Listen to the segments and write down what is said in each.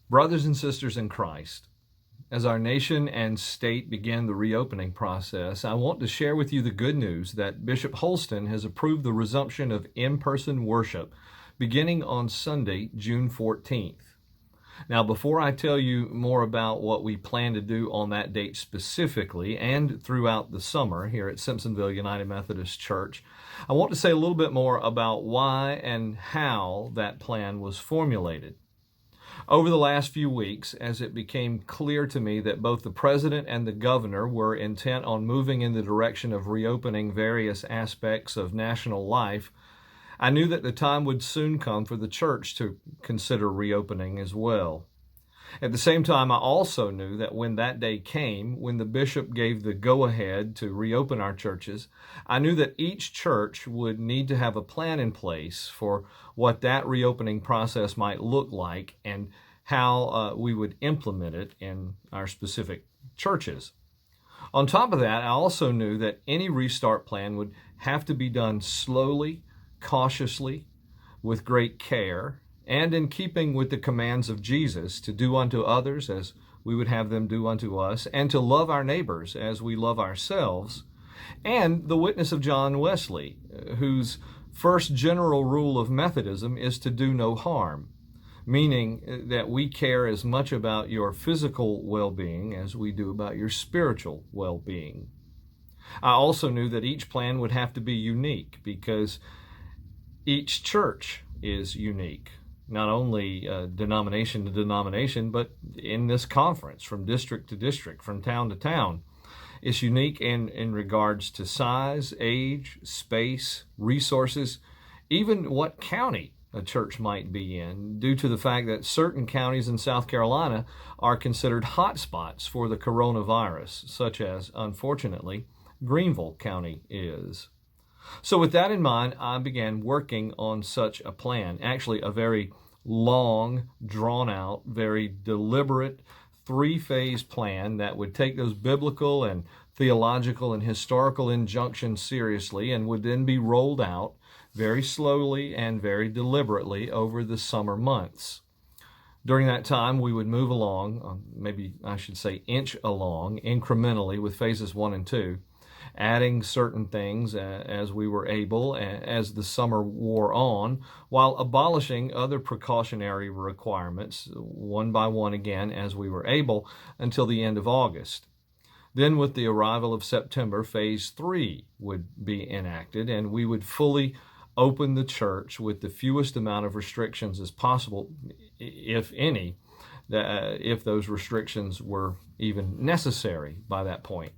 Brothers and sisters in Christ, as our nation and state begin the reopening process, I want to share with you the good news that Bishop Holston has approved the resumption of in-person worship beginning on Sunday, June 14th. Now, before I tell you more about what we plan to do on that date specifically and throughout the summer here at Simpsonville United Methodist Church, I want to say a little bit more about why and how that plan was formulated. Over the last few weeks, as it became clear to me that both the president and the governor were intent on moving in the direction of reopening various aspects of national life, I knew that the time would soon come for the church to consider reopening as well. At the same time, I also knew that when that day came, when the bishop gave the go-ahead to reopen our churches, I knew that each church would need to have a plan in place for what that reopening process might look like and how we would implement it in our specific churches. On top of that, I also knew that any restart plan would have to be done slowly, cautiously, with great care, and in keeping with the commands of Jesus to do unto others as we would have them do unto us, and to love our neighbors as we love ourselves, and the witness of John Wesley, whose first general rule of Methodism is to do no harm, meaning that we care as much about your physical well-being as we do about your spiritual well-being. I also knew that each plan would have to be unique because each church is unique, not only denomination to denomination, but in this conference, from district to district, from town to town. It's unique in regards to size, age, space, resources, even what county a church might be in, due to the fact that certain counties in South Carolina are considered hot spots for the coronavirus, such as, unfortunately, Greenville County is. So with that in mind, I began working on such a plan, actually a very long, drawn-out, very deliberate, three-phase plan that would take those biblical and theological and historical injunctions seriously and would then be rolled out very slowly and very deliberately over the summer months. During that time, we would move along, maybe I should say inch along, incrementally with phases 1 and 2, adding certain things as we were able as the summer wore on, while abolishing other precautionary requirements one by one again as we were able until the end of August. Then with the arrival of September, phase 3 would be enacted and we would fully open the church with the fewest amount of restrictions as possible, if any, if those restrictions were even necessary by that point.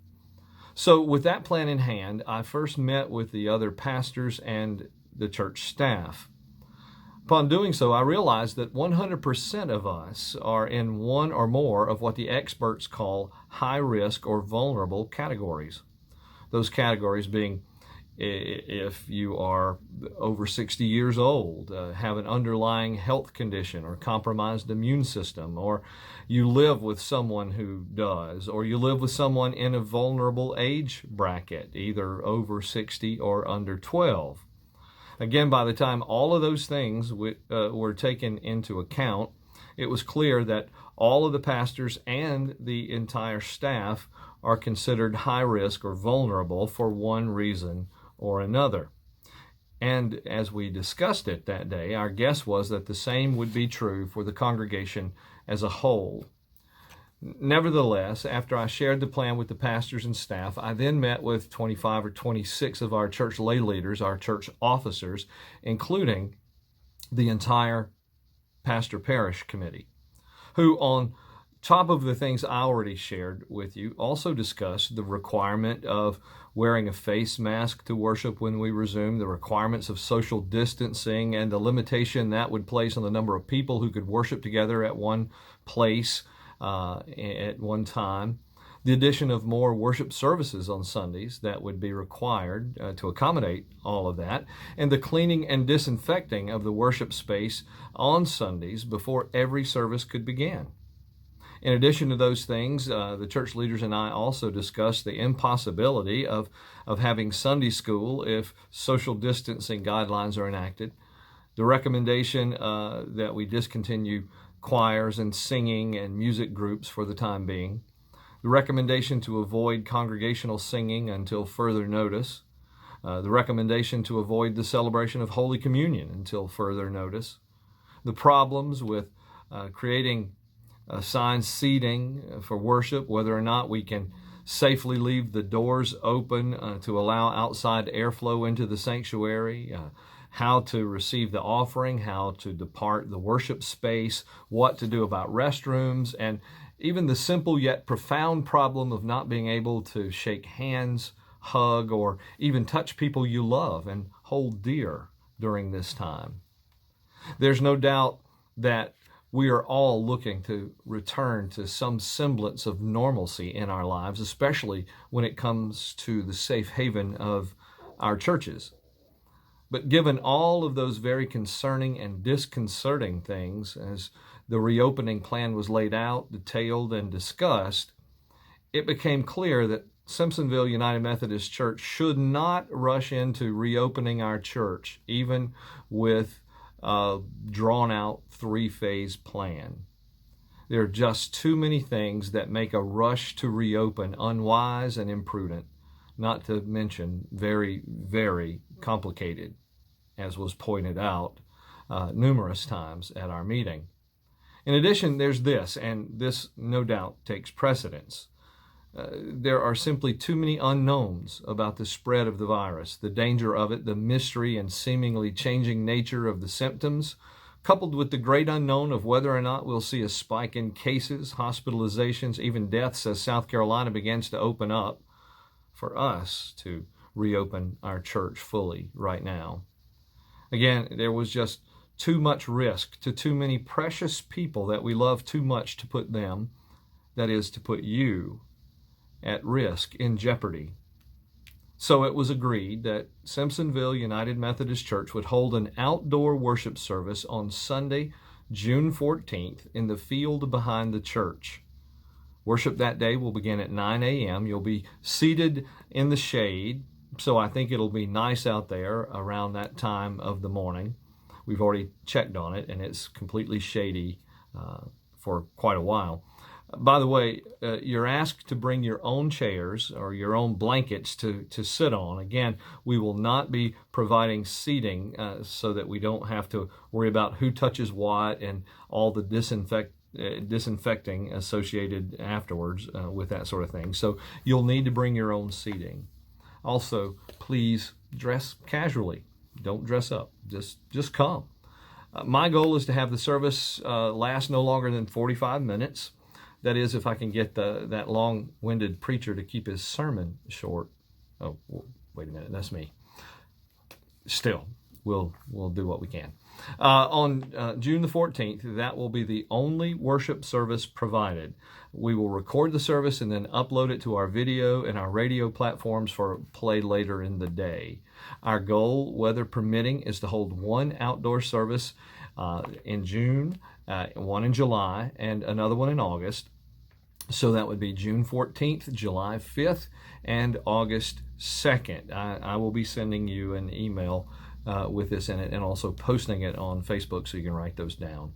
So with that plan in hand, I first met with the other pastors and the church staff. Upon doing so, I realized that 100% of us are in one or more of what the experts call high risk or vulnerable categories. Those categories being if you are over 60 years old, have an underlying health condition or compromised immune system, or you live with someone who does, or you live with someone in a vulnerable age bracket, either over 60 or under 12. Again, by the time all of those things were taken into account, it was clear that all of the pastors and the entire staff are considered high risk or vulnerable for one reason or another. And as we discussed it that day, our guess was that the same would be true for the congregation as a whole. Nevertheless, after I shared the plan with the pastors and staff, I then met with 25 or 26 of our church lay leaders, our church officers, including the entire pastor parish committee, who, on top of the things I already shared with you, also discussed the requirement of wearing a face mask to worship when we resume, the requirements of social distancing, and the limitation that would place on the number of people who could worship together at one place at one time, the addition of more worship services on Sundays that would be required to accommodate all of that, and the cleaning and disinfecting of the worship space on Sundays before every service could begin. In addition to those things, the church leaders and I also discussed the impossibility of having Sunday school if social distancing guidelines are enacted, the recommendation that we discontinue choirs and singing and music groups for the time being, the recommendation to avoid congregational singing until further notice, the recommendation to avoid the celebration of Holy Communion until further notice, the problems with creating assigned seating for worship, whether or not we can safely leave the doors open to allow outside airflow into the sanctuary, how to receive the offering, how to depart the worship space, what to do about restrooms, and even the simple yet profound problem of not being able to shake hands, hug, or even touch people you love and hold dear during this time. There's no doubt that we are all looking to return to some semblance of normalcy in our lives, especially when it comes to the safe haven of our churches. But given all of those very concerning and disconcerting things, as the reopening plan was laid out, detailed, and discussed, it became clear that Simpsonville United Methodist Church should not rush into reopening our church, even with a drawn-out three-phase plan. There are just too many things that make a rush to reopen unwise and imprudent, not to mention very, very complicated, as was pointed out numerous times at our meeting. In addition, there's this, and this no doubt takes precedence. There are simply too many unknowns about the spread of the virus, the danger of it, the mystery and seemingly changing nature of the symptoms, coupled with the great unknown of whether or not we'll see a spike in cases, hospitalizations, even deaths as South Carolina begins to open up, for us to reopen our church fully right now. Again, there was just too much risk to too many precious people that we love too much to put them, that is, to put you, at risk, in jeopardy. So it was agreed that Simpsonville United Methodist Church would hold an outdoor worship service on Sunday, June 14th, in the field behind the church. Worship that day will begin at 9 a.m. You'll be seated in the shade, so I think it'll be nice out there around that time of the morning. We've already checked on it, and it's completely shady for quite a while. By the way, you're asked to bring your own chairs or your own blankets to sit on. Again, we will not be providing seating so that we don't have to worry about who touches what and all the disinfecting associated afterwards with that sort of thing. So you'll need to bring your own seating. Also, please dress casually. Don't dress up. Just come. My goal is to have the service last no longer than 45 minutes. That is, if I can get that long-winded preacher to keep his sermon short. Oh, wait a minute, that's me. Still, we'll do what we can. On June the 14th, that will be the only worship service provided. We will record the service and then upload it to our video and our radio platforms for play later in the day. Our goal, weather permitting, is to hold one outdoor service in June, one in July, and another one in August. So that would be June 14th, July 5th, and August 2nd. I will be sending you an email with this in it and also posting it on Facebook so you can write those down.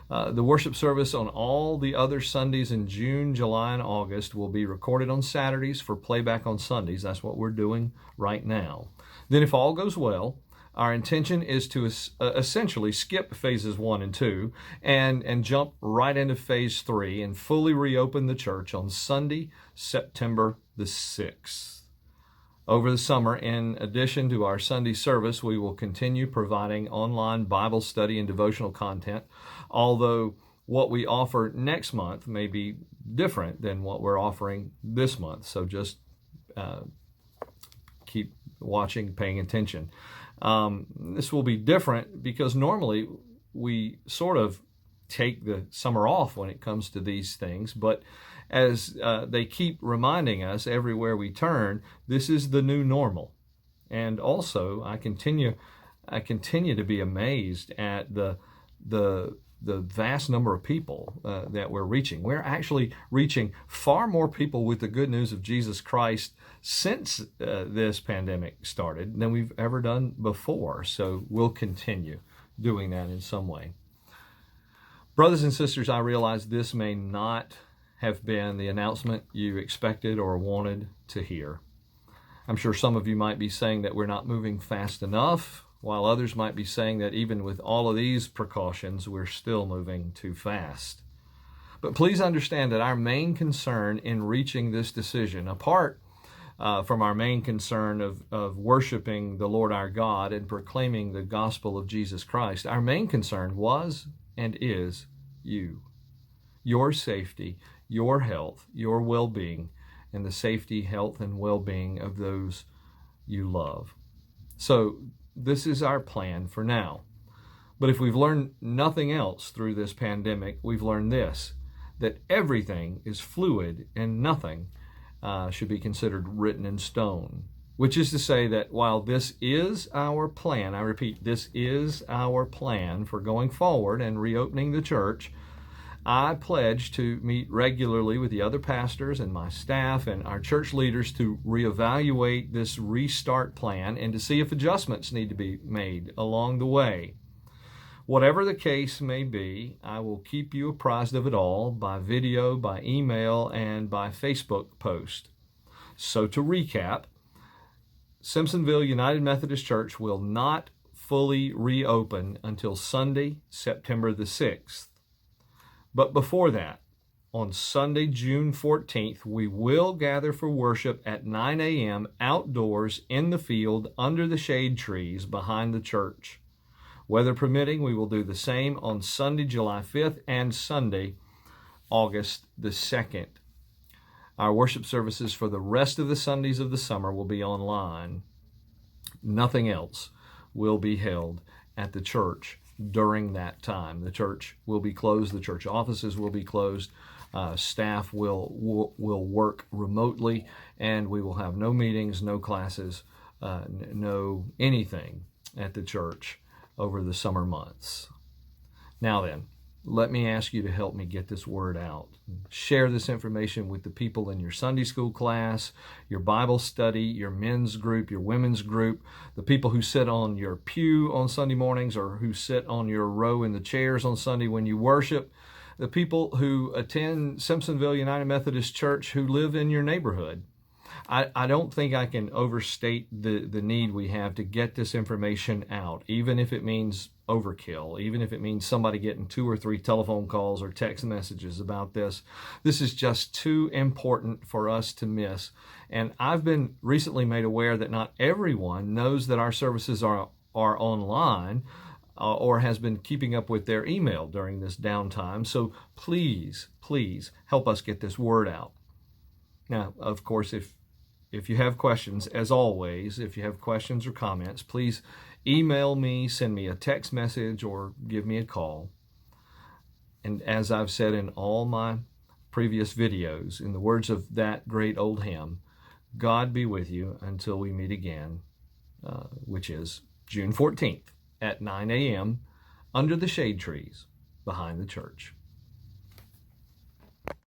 The worship service on all the other Sundays in June, July, and August will be recorded on Saturdays for playback on Sundays. That's what we're doing right now. Then if all goes well, our intention is to essentially skip phases 1 and 2 and jump right into phase 3 and fully reopen the church on Sunday, September the 6th. Over the summer, in addition to our Sunday service, we will continue providing online Bible study and devotional content, although what we offer next month may be different than what we're offering this month. So just keep watching, paying attention. This will be different because normally we sort of take the summer off when it comes to these things, but as they keep reminding us everywhere we turn, this is the new normal. And also, I continue to be amazed at the vast number of people that we're reaching. We're actually reaching far more people with the good news of Jesus Christ since this pandemic started than we've ever done before. So we'll continue doing that in some way. Brothers and sisters, I realize this may not have been the announcement you expected or wanted to hear. I'm sure some of you might be saying that we're not moving fast enough, while others might be saying that even with all of these precautions, we're still moving too fast. But please understand that our main concern in reaching this decision, apart from our main concern of worshiping the Lord our God and proclaiming the gospel of Jesus Christ, our main concern was and is you, your safety, your health, your well-being, and the safety, health, and well-being of those you love. So this is our plan for now. But if we've learned nothing else through this pandemic, we've learned this, that everything is fluid and nothing should be considered written in stone. Which is to say that while this is our plan, I repeat, this is our plan for going forward and reopening the church, I pledge to meet regularly with the other pastors and my staff and our church leaders to reevaluate this restart plan and to see if adjustments need to be made along the way. Whatever the case may be, I will keep you apprised of it all by video, by email, and by Facebook post. So to recap, Simpsonville United Methodist Church will not fully reopen until Sunday, September the 6th. But before that, on Sunday, June 14th, we will gather for worship at 9 a.m. outdoors in the field under the shade trees behind the church. Weather permitting, we will do the same on Sunday, July 5th and Sunday, August the 2nd. Our worship services for the rest of the Sundays of the summer will be online. Nothing else will be held at the church during that time. The church will be closed. The church offices will be closed. Staff will work remotely, and we will have no meetings, no classes, no anything at the church over the summer months. Now then, let me ask you to help me get this word out. Share this information with the people in your Sunday school class, your Bible study, your men's group, your women's group, the people who sit on your pew on Sunday mornings or who sit on your row in the chairs on Sunday when you worship, the people who attend Simpsonville United Methodist Church who live in your neighborhood. I don't think I can overstate the need we have to get this information out, even if it means overkill, even if it means somebody getting 2 or 3 telephone calls or text messages about this. This is just too important for us to miss. And I've been recently made aware that not everyone knows that our services are online or has been keeping up with their email during this downtime. So please help us get this word out. Now, of course, if you have questions, as always, if you have questions or comments, please email me, send me a text message, or give me a call. And as I've said in all my previous videos, in the words of that great old hymn, God be with you until we meet again, which is June 14th at 9 a.m. under the shade trees behind the church.